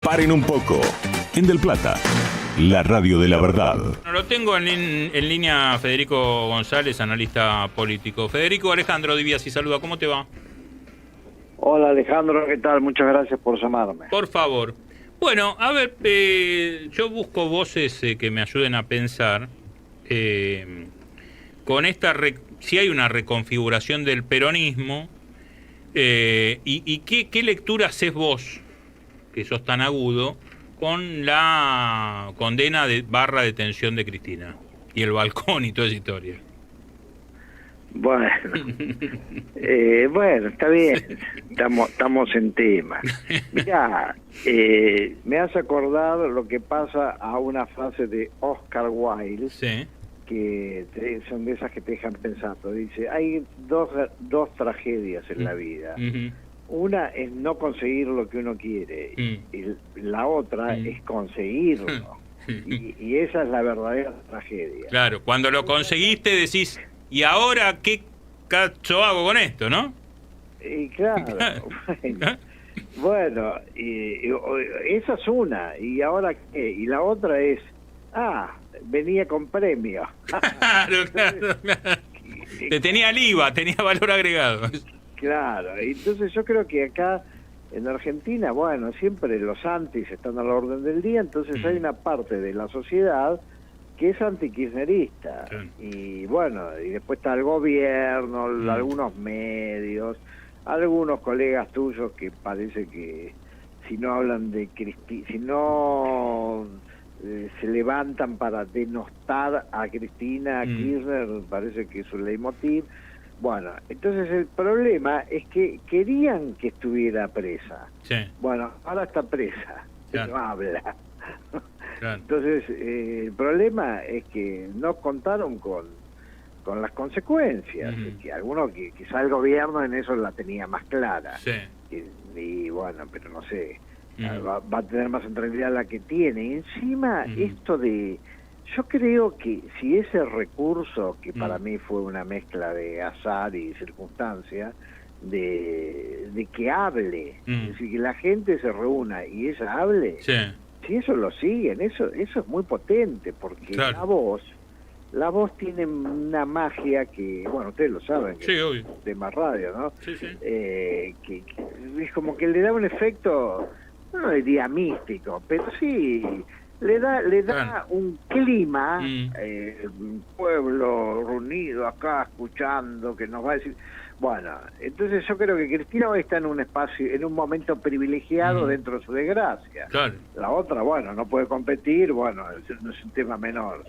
Paren un poco. En Del Plata, la radio de la verdad. Lo tengo en línea Federico González, analista político. Federico, Alejandro Diviasi saluda, ¿cómo te va? Hola Alejandro, ¿qué tal? Muchas gracias por llamarme. Por favor. Bueno, a ver, yo busco voces que me ayuden a pensar con esta, si hay una reconfiguración del peronismo, y qué lectura haces vos, que sos tan agudo, con la condena / detención de Cristina y el balcón y toda esa historia. Bueno, bueno, está bien, estamos en tema. Mirá, me hace acordar lo que pasa a una frase de Oscar Wilde, Sí. que son de esas que te dejan pensando. Dice, hay dos tragedias en la vida. Una es no conseguir lo que uno quiere, y la otra es conseguirlo. Y esa es la verdadera tragedia. Claro, cuando lo conseguiste decís, ¿y ahora qué cacho hago con esto, no? Y claro, bueno, esa es una. ¿Y ahora qué? Y la otra es, venía con premio. Claro. Te tenía el IVA, tenía valor agregado. Claro, entonces yo creo que acá en Argentina, bueno, siempre los antis están a la orden del día, entonces hay una parte de la sociedad que es antikirchnerista. Y bueno, y después está el gobierno, algunos medios, algunos colegas tuyos que parece que si no hablan de Cristina, si no se levantan para denostar a Cristina Kirchner, parece que es un leitmotiv. Bueno, entonces el problema es que querían que estuviera presa. Sí. Bueno, ahora está presa, Claro. no habla. Claro. Entonces, el problema es que no contaron con las consecuencias. Que algunos, que quizá el gobierno en eso la tenía más clara. Sí. Y bueno, pero no sé, va a tener más centralidad la que tiene. Y encima, esto de... Yo creo que si ese recurso, que para mí fue una mezcla de azar y circunstancia, de que hable, es decir, que la gente se reúna y ella hable, Sí. si eso lo siguen, eso es muy potente, porque Claro. la voz tiene una magia que, bueno, ustedes lo saben, Sí, obvio. de más radio, ¿no? Sí, sí. Que es como que le da un efecto, no diría místico, pero sí... Le da Claro. un clima, un pueblo reunido acá escuchando, que nos va a decir... Bueno, entonces yo creo que Cristina hoy está en un espacio, en un momento privilegiado dentro de su desgracia. Claro. La otra, bueno, no puede competir, bueno, no es un tema menor.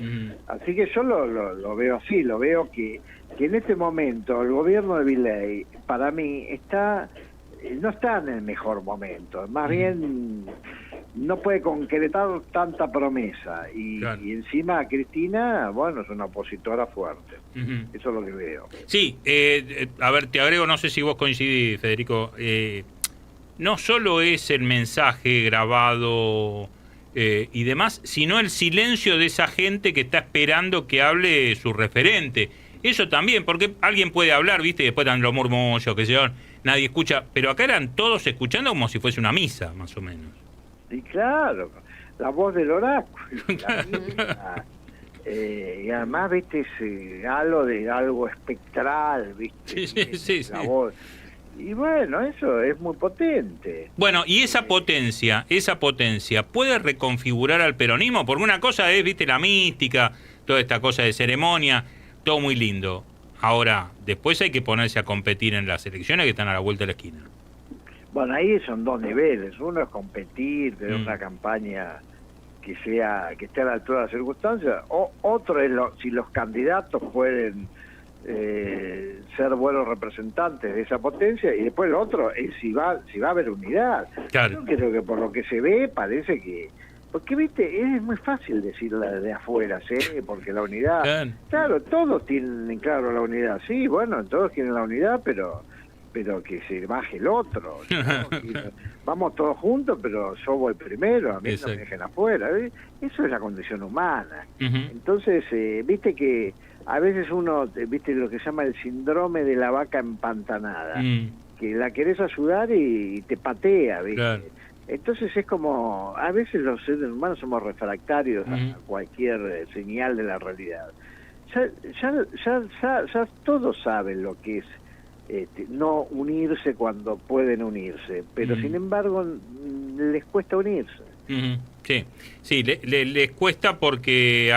Así que yo lo veo así, lo veo que en este momento el gobierno de Milei, para mí, no está en el mejor momento, más bien... no puede concretar tanta promesa y encima Cristina, bueno, es una opositora fuerte. Eso es lo que veo. Sí, a ver, te agrego, no sé si vos coincidís, Federico, no solo es el mensaje grabado y demás, sino el silencio de esa gente que está esperando que hable su referente. Eso también, porque alguien puede hablar, ¿viste? Y después están los murmullos, que se van, nadie escucha, pero acá eran todos escuchando como si fuese una misa, más o menos. Y claro, la voz del oráculo, la misma, y además, viste, ese halo de algo espectral, viste, Sí. La voz. Y bueno, eso es muy potente. Bueno, y esa potencia puede reconfigurar al peronismo, porque una cosa es, viste, la mística, toda esta cosa de ceremonia, todo muy lindo. Ahora, después hay que ponerse a competir en las elecciones que están a la vuelta de la esquina. Bueno, ahí son dos niveles. Uno es competir, tener una campaña que esté a la altura de las circunstancias. Otro es si los candidatos pueden ser buenos representantes de esa potencia. Y después lo otro es si va a haber unidad. Claro. Yo creo que por lo que se ve parece que... Porque, viste, es muy fácil decirla de afuera, ¿sí? Porque la unidad... Claro, todos tienen claro la unidad. Sí, bueno, todos tienen la unidad, pero que se baje el otro, ¿no? Vamos todos juntos, pero yo voy primero, a mí no me dejen afuera. Eso es la condición humana. Entonces, viste que a veces uno, viste lo que se llama el síndrome de la vaca empantanada, que la querés ayudar y te patea, viste. Claro. Entonces es como, a veces los seres humanos somos refractarios a cualquier señal de la realidad. Ya todos saben lo que es no unirse cuando pueden unirse, pero sin embargo les cuesta unirse. Sí, les cuesta porque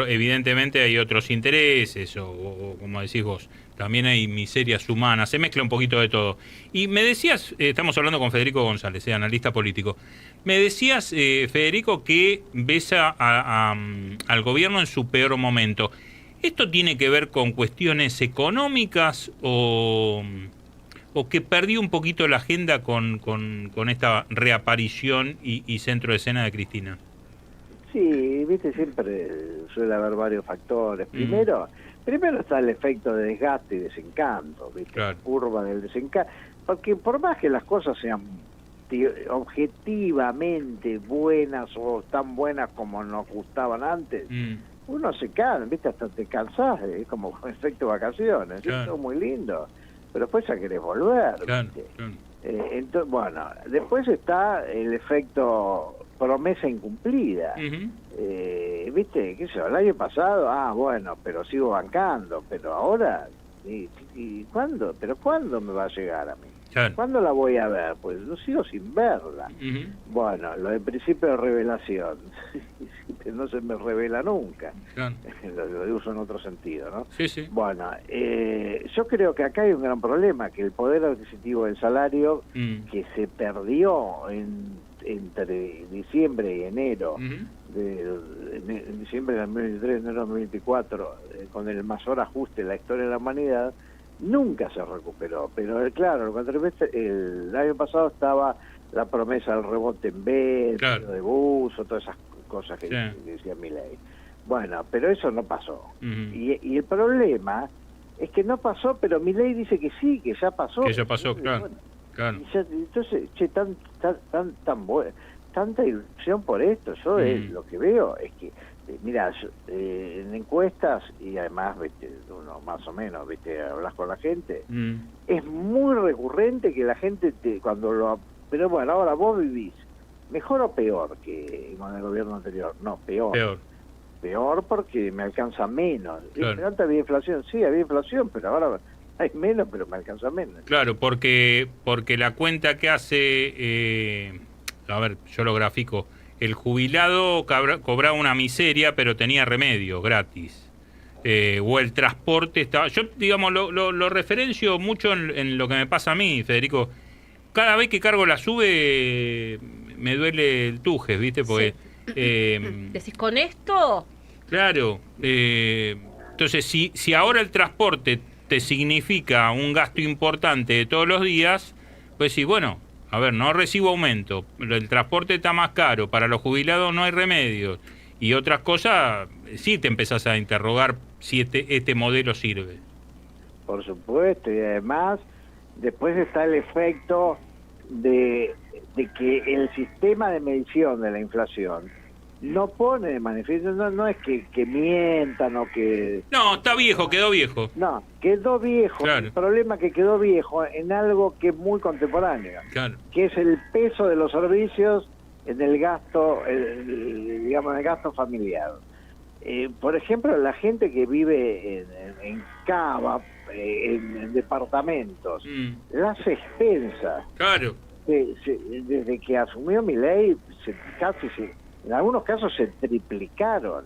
evidentemente hay otros intereses, o como decís vos, también hay miserias humanas, se mezcla un poquito de todo. Y me decías, estamos hablando con Federico González, analista político, me decías, Federico, que ves al gobierno en su peor momento. ¿Esto tiene que ver con cuestiones económicas o que perdió un poquito la agenda con esta reaparición y centro de escena de Cristina? Sí, viste, siempre suele haber varios factores. Primero está el efecto de desgaste y desencanto, ¿viste? Claro. La curva del desencanto. Porque por más que las cosas sean objetivamente buenas o tan buenas como nos gustaban antes, uno se cansa, ¿viste? Hasta te cansás, es como efecto vacaciones, claro. Es todo muy lindo, pero después ya querés volver, claro, ¿viste? Claro. Entonces, bueno, después está el efecto promesa incumplida. ¿Viste? ¿Qué sé yo? El año pasado, bueno, pero sigo bancando, pero ahora, ¿y cuándo? ¿Pero cuándo me va a llegar a mí? Claro. ¿Cuándo la voy a ver? Pues yo sigo sin verla. Bueno, lo del principio de revelación, no se me revela nunca. Claro. Lo uso en otro sentido, ¿no? Sí. Bueno, yo creo que acá hay un gran problema, que el poder adquisitivo del salario, que se perdió entre diciembre y enero, en diciembre del 2023, enero del 2024, con el mayor ajuste de la historia de la humanidad, nunca se recuperó. Pero claro, el año pasado estaba la promesa del rebote en B, claro. de Buzo, todas esas cosas que decía Milei. Bueno, pero eso no pasó. Y el problema es que no pasó, pero Milei dice que sí, que ya pasó. Que ya pasó, claro. Bueno, claro. Entonces, tanta ilusión por esto. Yo lo que veo es que, mira, en encuestas, y además, ¿viste? Uno más o menos, ¿viste? Hablas con la gente, es muy recurrente que la gente pero bueno, ahora vos vivís mejor o peor que con el gobierno anterior. No, peor porque me alcanza menos. Claro. Antes había inflación, sí, había inflación, pero ahora hay menos, pero me alcanza menos. Claro, porque la cuenta que hace, a ver, yo lo grafico, el jubilado cobraba una miseria, pero tenía remedio gratis. O el transporte estaba... Yo, digamos, lo referencio mucho en lo que me pasa a mí, Federico. Cada vez que cargo la SUBE me duele el tuje, ¿viste? Porque... ¿Decís con esto? Claro. Entonces, si ahora el transporte te significa un gasto importante de todos los días, pues sí, bueno, a ver, no recibo aumento, el transporte está más caro, para los jubilados no hay remedio, y otras cosas, sí te empezás a interrogar si este modelo sirve. Por supuesto, y además, después está el efecto de que el sistema de medición de la inflación no pone de manifiesto, no es que mientan o que... No, está viejo, quedó viejo. No, quedó viejo. Claro. El problema es que quedó viejo en algo que es muy contemporáneo, claro. Que es el peso de los servicios en el gasto, digamos, en el gasto familiar. Por ejemplo, la gente que vive en cava, en departamentos, las expensas, claro. desde que asumió Milei, en algunos casos se triplicaron.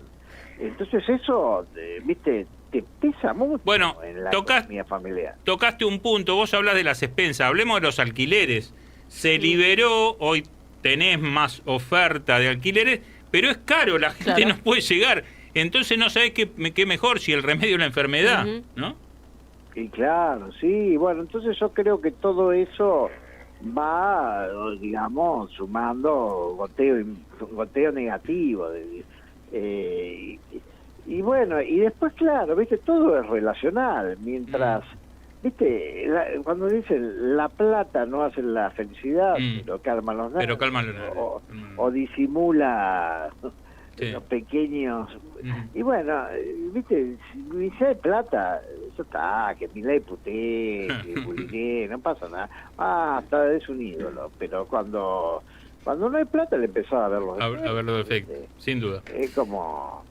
Entonces eso, viste, te pesa mucho, bueno, en la economía familiar. Tocaste un punto, vos hablas de las expensas, hablemos de los alquileres. Se liberó, hoy tenés más oferta de alquileres, pero es caro, la gente no puede llegar. Entonces no sabés qué mejor, si el remedio es la enfermedad, ¿no? Y claro, sí, bueno, entonces yo creo que todo eso va, digamos, sumando goteo negativo. Y bueno, y después, claro, viste, todo es relacional. Mientras, viste, cuando dicen la plata no hace la felicidad, pero calma los nervios. O disimula los pequeños. Y bueno, viste, si hay plata, eso está, que Milei putee, que bulinee, no pasa nada. Está, es un ídolo, pero cuando Cuando no hay plata le empezás a ver los A efectos. ver los efectos, sin duda. Es como,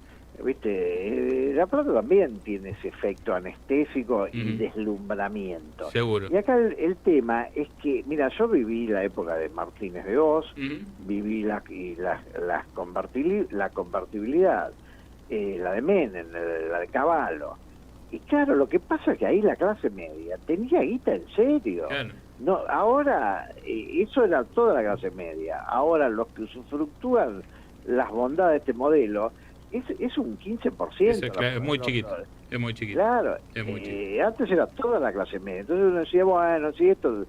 viste, la plata también tiene ese efecto anestésico y deslumbramiento. Seguro. Y acá el tema es que, mira, yo viví la época de Martínez de Oz, viví la convertibilidad, la de Menem, la de Cavallo. Y claro, lo que pasa es que ahí la clase media tenía guita en serio. Claro. No, ahora, eso era toda la clase media. Ahora los que usufructúan las bondades de este modelo es un 15%. Eso, claro, es muy chiquito. Es muy chiquito. Claro, es muy chiquito. antes era toda la clase media. Entonces uno decía, bueno, si esto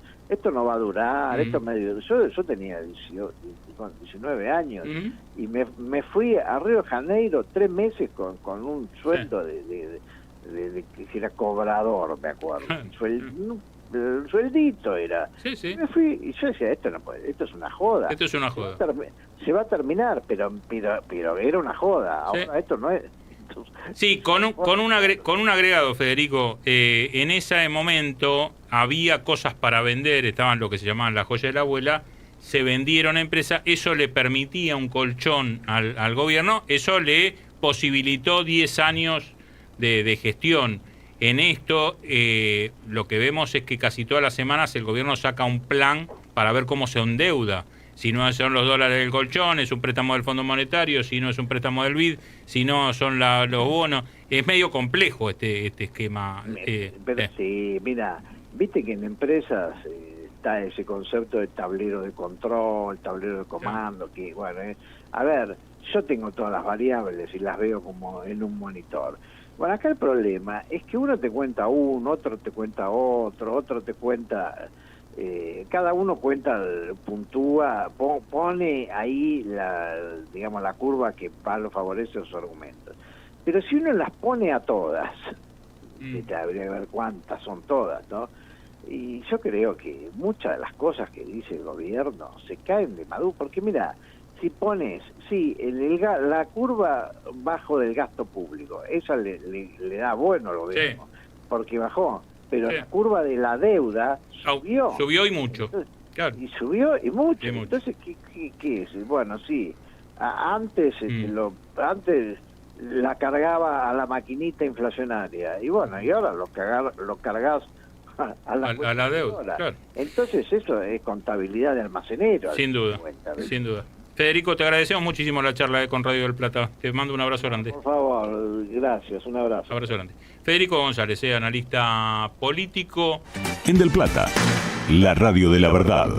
no va a durar, esto medio... Yo tenía 19 años y me fui a Río de Janeiro 3 meses con un sueldo de que era cobrador, me acuerdo. El sueldito era. Sí. Me fui y yo decía, esto no puede, esto es una joda. Esto es una joda. Se va a terminar, pero era una joda. Ahora esto no es. Sí, con un agregado, Federico. En ese momento había cosas para vender, estaban lo que se llamaban las joyas de la abuela, se vendieron a empresas, eso le permitía un colchón al gobierno, eso le posibilitó 10 años de gestión. En esto, lo que vemos es que casi todas las semanas el gobierno saca un plan para ver cómo se endeuda. Si no son los dólares del colchón, es un préstamo del Fondo Monetario, si no es un préstamo del BID, si no son los bonos. Es medio complejo este esquema. Pero sí, mira, viste que en empresas está ese concepto de tablero de control, tablero de comando, que bueno, a ver, yo tengo todas las variables y las veo como en un monitor. Bueno, acá el problema es que uno te cuenta uno, otro te cuenta otro te cuenta... cada uno cuenta, puntúa, pone ahí la curva que lo favorece a sus argumentos. Pero si uno las pone a todas, habría que ver cuántas son todas, ¿no? Y yo creo que muchas de las cosas que dice el gobierno se caen de maduro, porque mira, si pones, la curva bajo del gasto público, esa le da bueno al gobierno, porque bajó. Pero la curva de la deuda subió. Subió y mucho. Entonces, claro. Y subió y mucho. Y mucho. Entonces, ¿qué es? Bueno, sí. Antes la cargaba a la maquinita inflacionaria. Y bueno, y ahora lo cargas a la deuda. Claro. Entonces, eso es contabilidad de almacenero. Sin duda. Sin duda. Federico, te agradecemos muchísimo la charla con Radio del Plata. Te mando un abrazo grande. Por favor, gracias, un abrazo. Abrazo grande. Federico González, analista político. En Del Plata, la radio de la verdad.